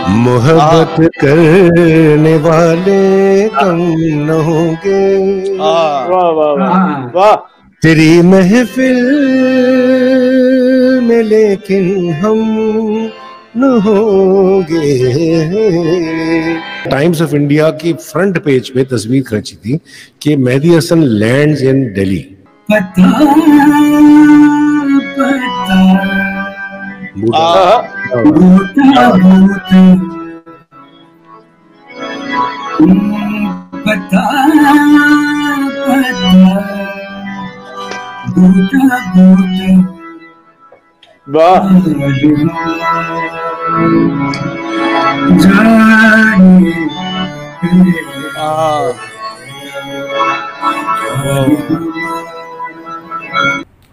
मोहब्बत करने वाले कम न होंगे, वाह वाह वाह वाह। तेरी महफिल में लेकिन हम न होंगे। टाइम्स ऑफ इंडिया की फ्रंट पेज पे तस्वीर खींची थी कि मेहदी हसन लैंड्स इन दिल्ली। पता पता बूटा बूटा पता पता बूटा बूटा वाह जाने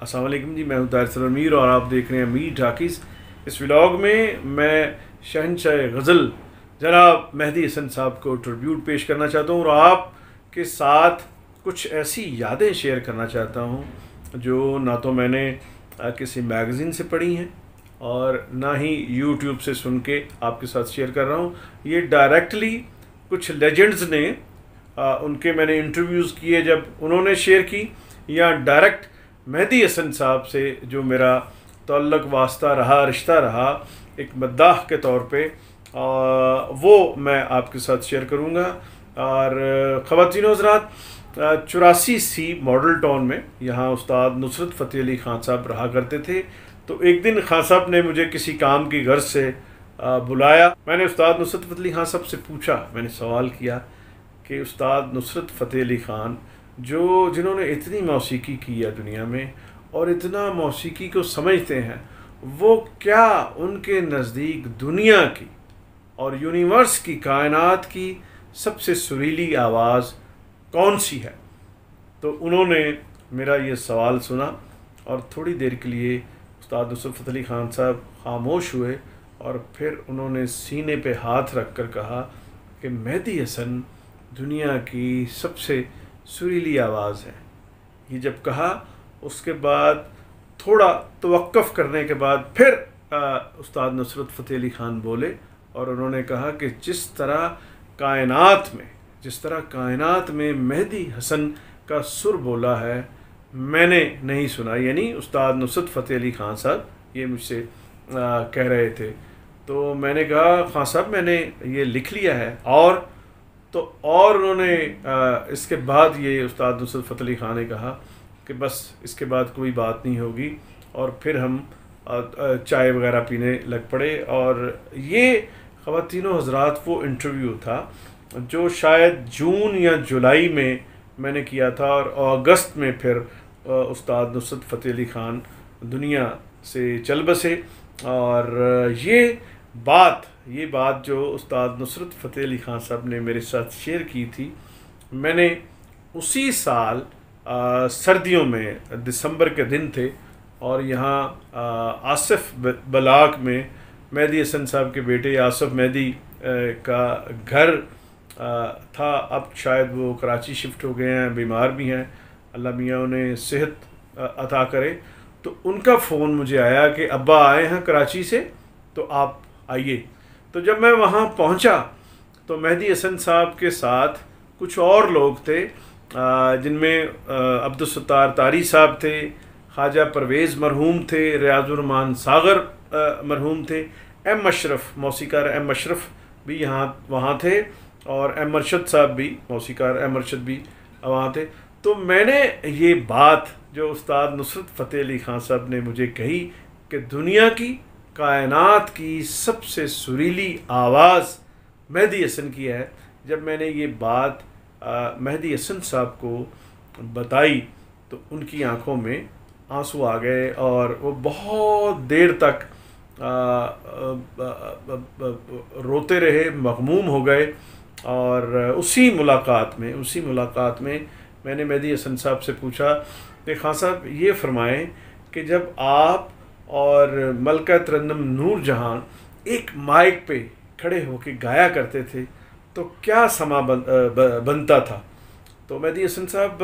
अस्सलाम वालेकुम जी, मैं हूं तारिक अमीर और आप देख रहे हैं मीर टाकीज़। इस व्लॉग में मैं शहंशाह गज़ल जनाब मेहदी हसन साहब को ट्रिब्यूट पेश करना चाहता हूं और आपके साथ कुछ ऐसी यादें शेयर करना चाहता हूं जो ना तो मैंने किसी मैगज़ीन से पढ़ी हैं और ना ही यूट्यूब से सुन के आपके साथ शेयर कर रहा हूं। ये डायरेक्टली कुछ लेजेंड्स ने उनके मैंने इंटरव्यूज़ किए जब उन्होंने शेयर की, या डायरेक्ट मेहदी हसन साहब से जो मेरा तअल्लुक़ वास्ता रहा, रिश्ता रहा एक मद्दाह के तौर पे, वो मैं आपके साथ शेयर करूँगा। और ख़वातीन हज़रात, 84C मॉडल टाउन में यहाँ उस्ताद नुसरत फ़तेह अली ख़ान साहब रहा करते थे। तो एक दिन ख़ान साहब ने मुझे किसी काम की गर्ज से बुलाया। मैंने उस्ताद नुसरत फ़तेह अली ख़ान साहब से पूछा, मैंने सवाल किया कि उस्ताद नुसरत फ़तेह अली ख़ान जिन्होंने इतनी मौसीकी की है दुनिया में और इतना मौसीकी को समझते हैं, वो क्या उनके नज़दीक दुनिया की और यूनिवर्स की, कायनात की सबसे सुरीली आवाज़ कौन सी है? तो उन्होंने मेरा ये सवाल सुना और थोड़ी देर के लिए उस्ताद नुसरत फ़तेह अली ख़ान साहब खामोश हुए और फिर उन्होंने सीने पे हाथ रख कर कहा कि मेहदी हसन दुनिया की सबसे सुरीली आवाज़ है। ये जब कहा उसके बाद थोड़ा तवक्कुफ़ करने के बाद फिर उस्ताद नुसरत फ़तेह अली ख़ान बोले और उन्होंने कहा कि जिस तरह कायनात में मेहदी हसन का सुर बोला है मैंने नहीं सुना। यानी उस्ताद नुसरत फ़तेह अली ख़ान साहब ये मुझसे कह रहे थे। तो मैंने कहा ख़ान साहब मैंने ये लिख लिया है और उन्होंने इसके बाद ये उस्ताद नुसरत फ़तेह अली ख़ान ने कहा कि बस इसके बाद कोई बात नहीं होगी, और फिर हम चाय वगैरह पीने लग पड़े। और ये ख़वातीनो हज़रात वो इंटरव्यू था जो शायद जून या जुलाई में मैंने किया था और अगस्त में फिर उस्ताद नुसरत फ़तेह अली ख़ान दुनिया से चल बसे। और ये बात जो उस्ताद नुसरत फ़तेह अली ख़ान साहब ने मेरे साथ शेयर की थी, मैंने उसी साल सर्दियों में दिसंबर के दिन थे और यहाँ आसिफ बलाक में मेहदी हसन साहब के बेटे आसिफ मेहदी का घर था। अब शायद वो कराची शिफ्ट हो गए हैं, बीमार भी हैं, अल्लाह मियाँ उन्हें सेहत अता करे। तो उनका फ़ोन मुझे आया कि अब्बा आए हैं कराची से, तो आप आइए। तो जब मैं वहाँ पहुँचा तो मेहदी हसन साहब के साथ कुछ और लोग थे, जिनमें अब्दुल सत्तार तारी साहब थे, ख्वाजा परवेज़ मरहूम थे, रियाज़ुर्रहमान सागर मरहूम थे, एम अशरफ मौसीकार एम अशरफ भी वहाँ थे, और एम अरशद साहब भी मौसीकार एम अरशद भी वहाँ थे। तो मैंने ये बात जो उस्ताद नुसरत फ़तेह अली ख़ान साहब ने मुझे कही कि दुनिया की, कायनात की सबसे सुरीली आवाज़ मेहदी हसन की है, जब मैंने ये बात मेहदी हसन साहब को बताई तो उनकी आंखों में आंसू आ गए और वो बहुत देर तक रोते रहे, मग़मूम हो गए। और उसी मुलाकात में मैंने मेहदी हसन साहब से पूछा कि ख़ान साहब ये फ़रमाएं कि जब आप और मलका तरन्नुम नूर जहां एक माइक पे खड़े होकर गाया करते थे तो क्या समा बनता था। तो मेहदी हसन साहब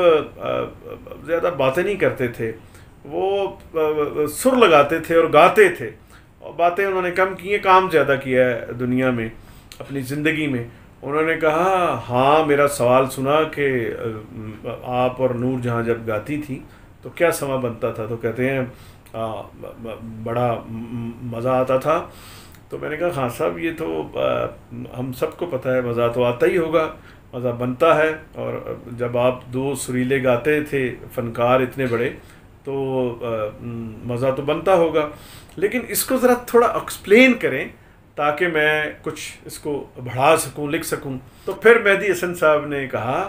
ज़्यादा बातें नहीं करते थे, वो सुर लगाते थे और गाते थे। और बातें उन्होंने कम की हैं, काम ज़्यादा किया है दुनिया में अपनी ज़िंदगी में। उन्होंने कहा हाँ, मेरा सवाल सुना कि आप और नूर जहाँ जब गाती थी तो क्या समा बनता था, तो कहते हैं बड़ा मज़ा आता था। तो मैंने कहा हाँ साहब, ये तो हम सबको पता है, मज़ा तो आता ही होगा, मज़ा बनता है। और जब आप दो सुरीले गाते थे फ़नकार इतने बड़े, तो मज़ा तो बनता होगा, लेकिन इसको ज़रा थोड़ा एक्सप्लेन करें ताकि मैं कुछ इसको बढ़ा सकूं, लिख सकूं। तो फिर मेहदी हसन साहब ने कहा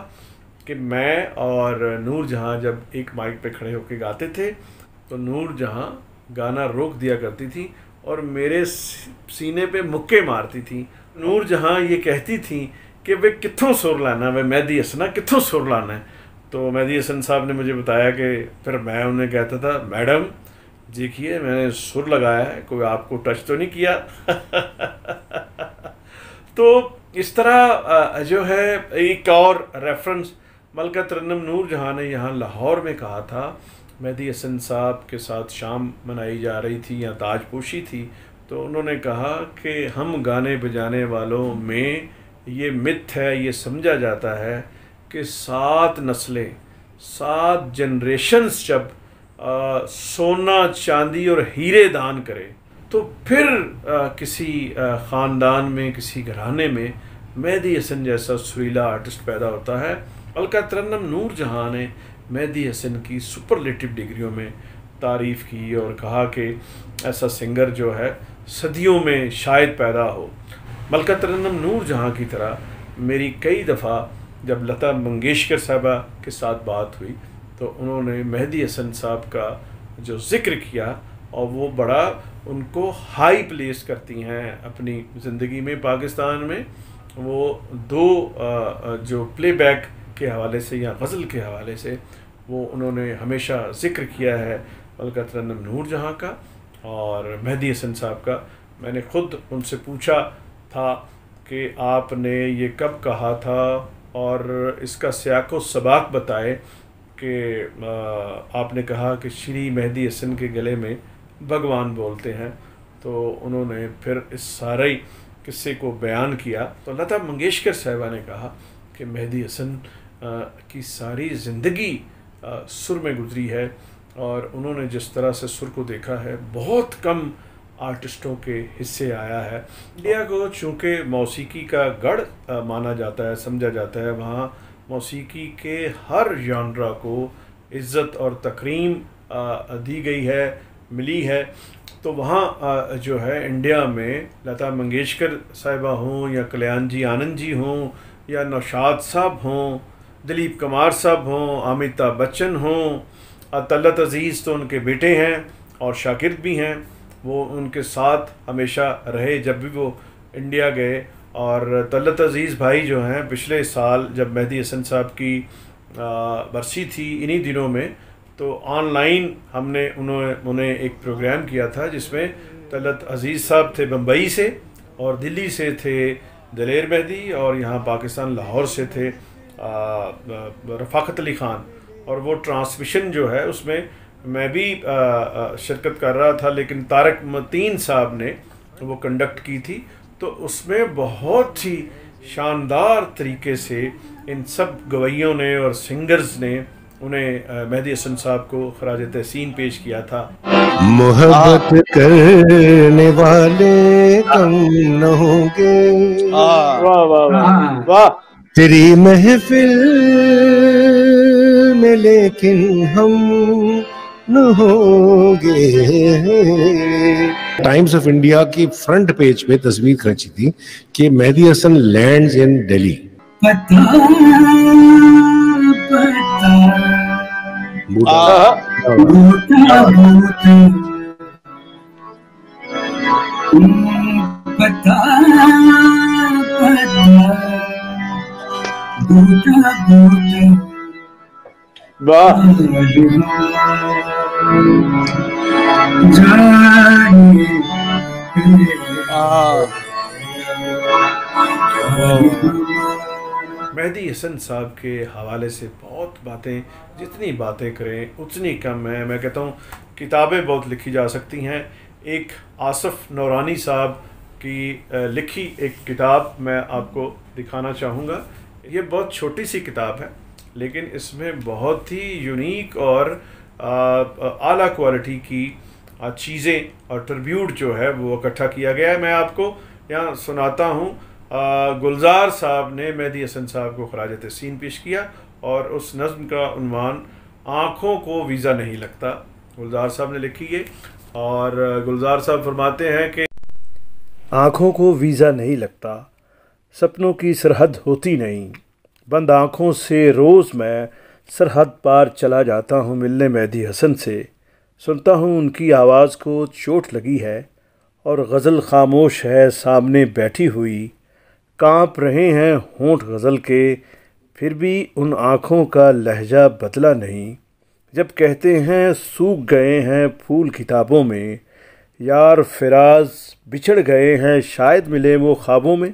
कि मैं और नूर जहाँ जब एक माइक पे खड़े होकर गाते थे तो नूर जहाँ गाना रोक दिया करती थी और मेरे सीने पे मुक्के मारती थी। नूर जहाँ ये कहती थी कि वे कित्थों सुर लाना, वे मेहदी हसना कित्थों सुर लाना है। तो मेहदी हसन साहब ने मुझे बताया कि फिर मैं उन्हें कहता था, मैडम देखिए मैंने सुर लगाया है, कोई आपको टच तो नहीं किया। तो इस तरह जो है, एक और रेफरेंस मलका तरन्नुम नूर जहाँ ने यहाँ लाहौर में कहा था, मेहदी हसन साहब के साथ शाम मनाई जा रही थी या ताजपोशी थी, तो उन्होंने कहा कि हम गाने बजाने वालों में ये मिथ है, ये समझा जाता है कि 7 नस्लें, 7 जनरेशन्स जब सोना चांदी और हीरे दान करे तो फिर किसी ख़ानदान में, किसी घराने में मेहदी हसन जैसा सुरीला आर्टिस्ट पैदा होता है। मलका तरन्नुम नूर जहाँ ने मेहदी हसन की सुपरलेटिव डिग्रियों में तारीफ़ की और कहा कि ऐसा सिंगर जो है सदियों में शायद पैदा हो। मलका तरन्नुम नूर जहाँ की तरह मेरी कई दफ़ा जब लता मंगेशकर साहबा के साथ बात हुई तो उन्होंने मेहदी हसन साहब का जो ज़िक्र किया और वो बड़ा उनको हाई प्लेस करती हैं अपनी ज़िंदगी में। पाकिस्तान में वो 2 जो प्लेबैक के हवाले से या गज़ल के हवाले से वो उन्होंने हमेशा ज़िक्र किया है, मलका तरन्नुम नूर जहाँ का और मेहदी हसन साहब का। मैंने ख़ुद उनसे पूछा था कि आपने ये कब कहा था और इसका सियाक़ो सबाक़ बताए कि आपने कहा कि श्री मेहदी हसन के गले में भगवान बोलते हैं। तो उन्होंने फिर इस सारे किस्से को बयान किया। तो लता मंगेशकर साहिबा ने कहा कि मेहदी हसन की सारी ज़िंदगी सुर में गुजरी है और उन्होंने जिस तरह से सुर को देखा है बहुत कम आर्टिस्टों के हिस्से आया है। इंडिया को चूँकि मौसीकी का गढ़ माना जाता है, समझा जाता है, वहाँ मौसीकी के हर जॉनरा को इज़्ज़त और तकरीम दी गई है, मिली है। तो वहाँ जो है इंडिया में लता मंगेशकर साहिबा हों या कल्याण जी आनंद जी हों या नौशाद साहब हों, दिलीप कुमार साहब हों, अमिताभ बच्चन हों, तलत अज़ीज़ तो उनके बेटे हैं और शागिर्द भी हैं, वो उनके साथ हमेशा रहे जब भी वो इंडिया गए। और तलत अज़ीज़ भाई जो हैं पिछले साल जब मेहदी हसन साहब की बरसी थी इन्हीं दिनों में, तो ऑनलाइन हमने उन्हें एक प्रोग्राम किया था जिसमें तलत अज़ीज़ साहब थे बम्बई से और दिल्ली से थे दलेर मेहदी और यहाँ पाकिस्तान लाहौर से थे रफ़ाकत अली ख़ान। और वो ट्रांसमिशन जो है उसमें मैं भी शिरकत कर रहा था, लेकिन तारक मतीन साहब ने वो कंडक्ट की थी। तो उसमें बहुत ही शानदार तरीके से इन सब गवैयों ने और सिंगर्स ने उन्हें मेहदी हसन साहब को खराज तहसीन पेश किया था। मोहब्बत करने वाले कम न होंगे, वाह वाह वाह वाह, तेरी महफिल में लेकिन हम न होंगे। टाइम्स ऑफ इंडिया की फ्रंट पेज पे तस्वीर खींची थी कि मेहदी हसन लैंड्स इन दिल्ली। पता पता बूटा बूटा पता पता बूटा बूटा वाह जाने मेहदी हसन साहब के हवाले से बहुत बातें, जितनी बातें करें उतनी कम है। मैं कहता हूँ किताबें बहुत लिखी जा सकती हैं, एक आसफ़ नौरानी साहब की लिखी एक किताब मैं आपको दिखाना चाहूँगा। ये बहुत छोटी सी किताब है, लेकिन इसमें बहुत ही यूनिक और आला क्वालिटी की चीज़ें और ट्रिब्यूट जो है वो इकट्ठा किया गया है। मैं आपको यहाँ सुनाता हूँ। गुलजार साहब ने मेहदी हसन साहब को खराज तहसीन पेश किया और उस नज़्म का उन्वान आँखों को वीज़ा नहीं लगता। गुलजार साहब ने लिखी है और गुलजार साहब फरमाते हैं कि आँखों को वीज़ा नहीं लगता, सपनों की सरहद होती नहीं, बंद आँखों से रोज़ मैं सरहद पार चला जाता हूँ मिलने मेहदी हसन से। सुनता हूँ उनकी आवाज़ को चोट लगी है और गज़ल खामोश है सामने बैठी हुई। काँप रहे हैं होंठ गज़ल के, फिर भी उन आँखों का लहजा बदला नहीं। जब कहते हैं सूख गए हैं फूल किताबों में, यार फिराज बिछड़ गए हैं शायद मिले वो ख्वाबों में।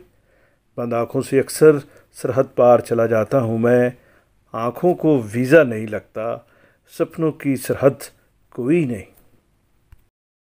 बंद आँखों से अक्सर सरहद पार चला जाता हूँ मैं, आँखों को वीज़ा नहीं लगता, सपनों की सरहद कोई नहीं।